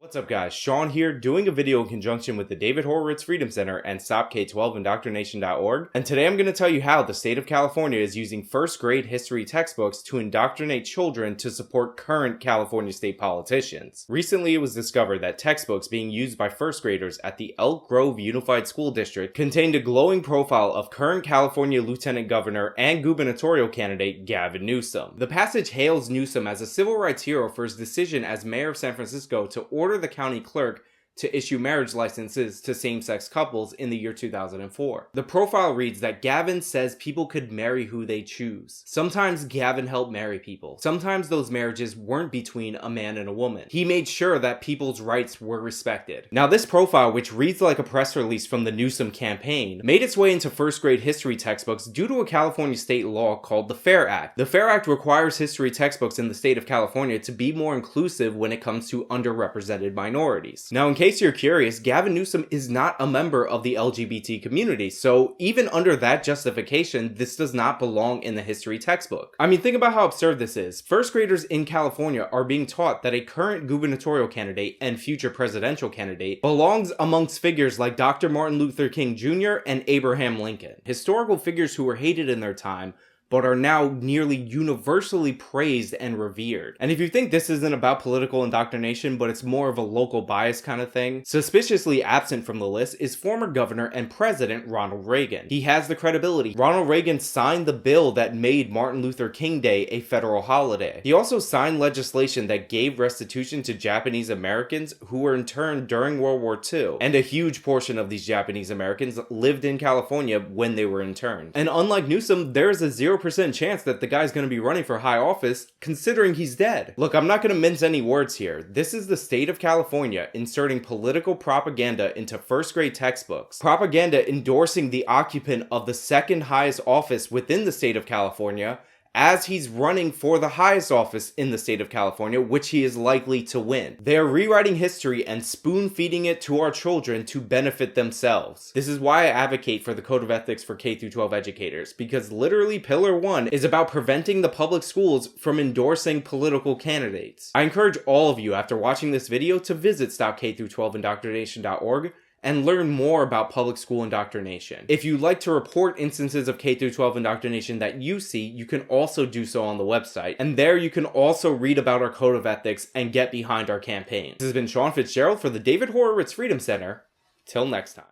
What's up guys, Sean here, doing a video in conjunction with the David Horowitz Freedom Center and StopK12Indoctrination.org, and today I'm going to tell you how the state of California is using first grade history textbooks to indoctrinate children to support current California state politicians. Recently it was discovered that textbooks being used by first graders at the Elk Grove Unified School District contained a glowing profile of current California Lieutenant Governor and gubernatorial candidate Gavin Newsom. The passage hails Newsom as a civil rights hero for his decision as mayor of San Francisco to order the county clerk to issue marriage licenses to same-sex couples in the year 2004. The profile reads that Gavin says people could marry who they choose. Sometimes Gavin helped marry people. Sometimes those marriages weren't between a man and a woman. He made sure that people's rights were respected. Now this profile, which reads like a press release from the Newsom campaign, made its way into first grade history textbooks due to a California state law called the FAIR Act. The FAIR Act requires history textbooks in the state of California to be more inclusive when it comes to underrepresented minorities. Now in case you're curious, Gavin Newsom is not a member of the LGBT community, so even under that justification, this does not belong in the history textbook. I mean, think about how absurd this is. First graders in California are being taught that a current gubernatorial candidate and future presidential candidate belongs amongst figures like Dr. Martin Luther King Jr. and Abraham Lincoln, historical figures who were hated in their time, but are now nearly universally praised and revered. And if you think this isn't about political indoctrination, but it's more of a local bias kind of thing, suspiciously absent from the list is former governor and president Ronald Reagan. He has the credibility. Ronald Reagan signed the bill that made Martin Luther King Day a federal holiday. He also signed legislation that gave restitution to Japanese Americans who were interned during World War II, and a huge portion of these Japanese Americans lived in California when they were interned. And unlike Newsom, there is a 0% chance that the guy's going to be running for high office, considering he's dead. Look, I'm not going to mince any words here. This is the state of California inserting political propaganda into first grade textbooks. Propaganda endorsing the occupant of the second highest office within the state of California as he's running for the highest office in the state of California, which he is likely to win. They are rewriting history and spoon-feeding it to our children to benefit themselves. This is why I advocate for the Code of Ethics for K-12 educators, because literally Pillar 1 is about preventing the public schools from endorsing political candidates. I encourage all of you, after watching this video, to visit StopK12Indoctrination.org and learn more about public school indoctrination. If you'd like to report instances of K-12 indoctrination that you see, you can also do so on the website, and there you can also read about our code of ethics and get behind our campaign. This has been Sean Fitzgerald for the David Horowitz Freedom Center. Till next time.